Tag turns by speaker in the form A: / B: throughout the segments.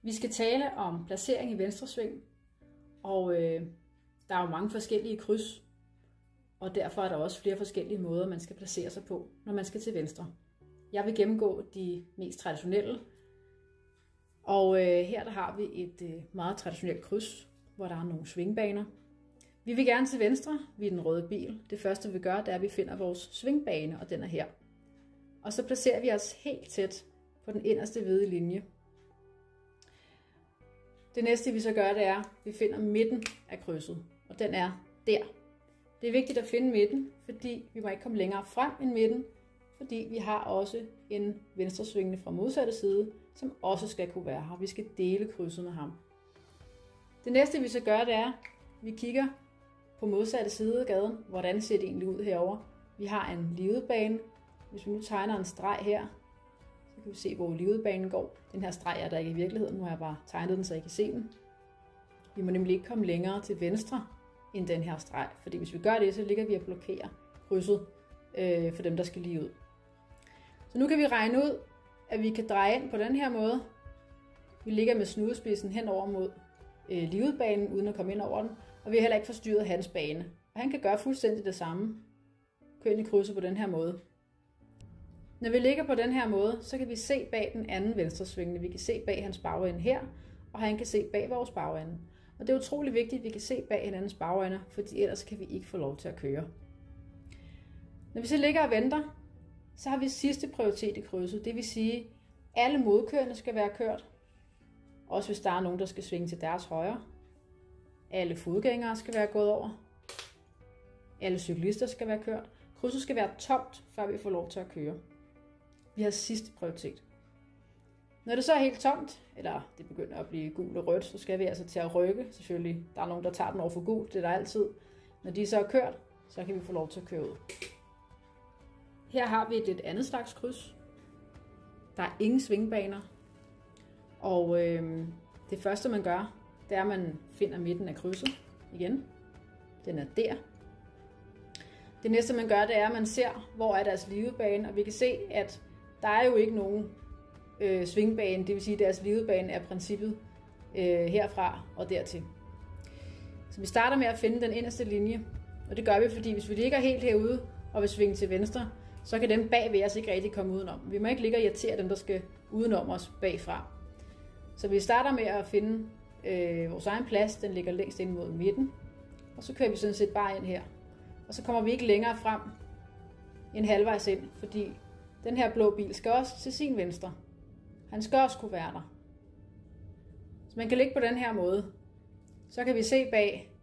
A: Vi skal tale om placering i venstresving, og der er jo mange forskellige kryds, og derfor er der også flere forskellige måder, man skal placere sig på, når man skal til venstre. Jeg vil gennemgå de mest traditionelle, og her der har vi et meget traditionelt kryds, hvor der er nogle svingbaner. Vi vil gerne til venstre, vi er den røde bil. Det første vi gør, det er, at vi finder vores svingbane, og den er her. Og så placerer vi os helt tæt på den inderste hvide linje. Det næste vi så gør, det er, at vi finder midten af krydset, og den er der. Det er vigtigt at finde midten, fordi vi må ikke komme længere frem end midten, fordi vi har også en venstresvingende fra modsatte side, som også skal kunne være her. Vi skal dele krydset med ham. Det næste vi så gør, det er, at vi kigger på modsatte side af gaden. Hvordan ser det egentlig ud herover? Vi har en livedbane. Hvis vi nu tegner en streg her, så kan vi se, hvor livedbanen går. Den her streg er der ikke i virkeligheden. Nu har jeg bare tegnet den, så I kan se den. Vi må nemlig ikke komme længere til venstre end den her streg. Fordi hvis vi gør det, så ligger vi og blokerer krydset for dem, der skal lige ud. Så nu kan vi regne ud, at vi kan dreje ind på den her måde. Vi ligger med snudespidsen hen over mod livedbanen, uden at komme ind over den. Og vi har heller ikke forstyrret hans bane. Og han kan gøre fuldstændig det samme. Køre ind i krydset på den her måde. Når vi ligger på den her måde, så kan vi se bag den anden venstresvingende. Vi kan se bag hans bagende her, og han kan se bag vores bagende. Og det er utrolig vigtigt, at vi kan se bag hinandens bagende, fordi ellers kan vi ikke få lov til at køre. Når vi så ligger og venter, så har vi sidste prioritet i krydset. Det vil sige, at alle modkørende skal være kørt. Også hvis der er nogen, der skal svinge til deres højre. Alle fodgængere skal være gået over. Alle cyklister skal være kørt. Krydset skal være tomt, før vi får lov til at køre. Vi har sidste prioritet. Når det så er helt tomt, eller det begynder at blive gult og rødt, så skal vi altså til at rykke. Selvfølgelig, der er nogen, der tager den over for gult, det er der altid. Når de så er kørt, så kan vi få lov til at køre ud. Her har vi et lidt andet slags kryds. Der er ingen svingbaner. Og det første man gør, det er, at man finder midten af krydset igen. Den er der. Det næste man gør, det er, at man ser, hvor er deres livedbane. Og vi kan se, at der er jo ikke nogen svingbane. Det vil sige, at deres livedbane er princippet herfra og dertil. Så vi starter med at finde den inderste linje. Og det gør vi, fordi hvis vi ligger helt herude og vil svinge til venstre, så kan dem bag ved os ikke rigtig komme udenom. Vi må ikke ligge og irritere dem, der skal udenom os bagfra. Så vi starter med at finde vores egen plads. Den ligger længst ind mod midten. Og så kører vi sådan set bare ind her. Og så kommer vi ikke længere frem end halvvejs ind, fordi den her blå bil skal også til sin venstre. Han skal også kunne være der. Så man kan ligge på den her måde. Så kan vi se bag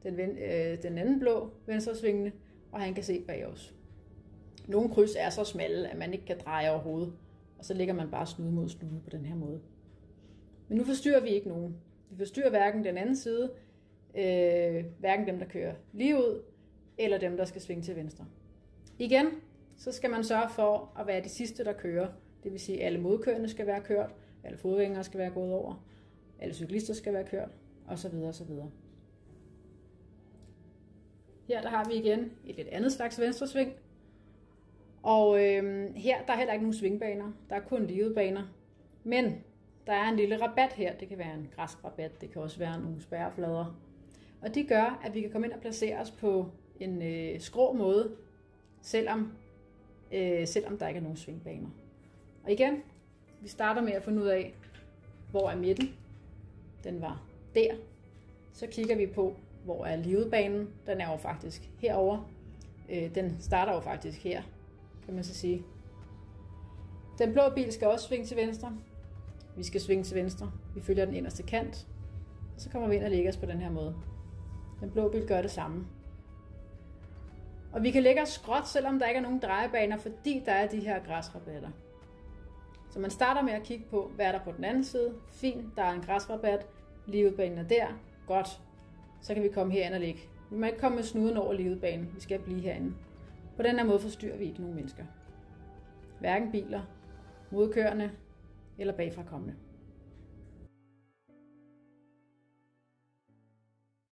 A: den anden blå venstresvingende, og han kan se bag os. Nogle kryds er så smalle, at man ikke kan dreje overhovedet, og så ligger man bare snude mod snude på den her måde. Men nu forstyrrer vi ikke nogen. Vi forstyrrer hverken den anden side, hverken dem, der kører lige ud, eller dem, der skal svinge til venstre. Igen, så skal man sørge for at være de sidste, der kører. Det vil sige, at alle modkørende skal være kørt, alle fodgængere skal være gået over, alle cyklister skal være kørt, osv. osv. Her der har vi igen et lidt andet slags venstresving. Og her der er heller ikke nogen svingbaner, der er kun livebaner. Men der er en lille rabat her. Det kan være en græsrabat, det kan også være nogle spærreflader. Og det gør, at vi kan komme ind og placere os på en skrå måde, selvom der ikke er nogen svingbaner. Og igen, vi starter med at finde ud af, hvor er midten. Den var der. Så kigger vi på, hvor er livebanen. Den er jo faktisk herover. Den starter jo faktisk her, kan man så sige. Den blå bil skal også svinge til venstre. Vi skal svinge til venstre. Vi følger den inderste kant. Og så kommer vi ind og lægger os på den her måde. Den blå bil gør det samme. Og vi kan lægge os skråt, selvom der ikke er nogen drejebaner, fordi der er de her græsrabatter. Så man starter med at kigge på, hvad er der på den anden side. Fint, der er en græsrabat. Livebanen er der. Godt. Så kan vi komme herind og ligge. Vi må ikke komme med snuden over livebanen. Vi skal blive herinde. På den her måde forstyrrer vi ikke nogen mennesker. Hverken biler, modkørende eller bagfrakommende.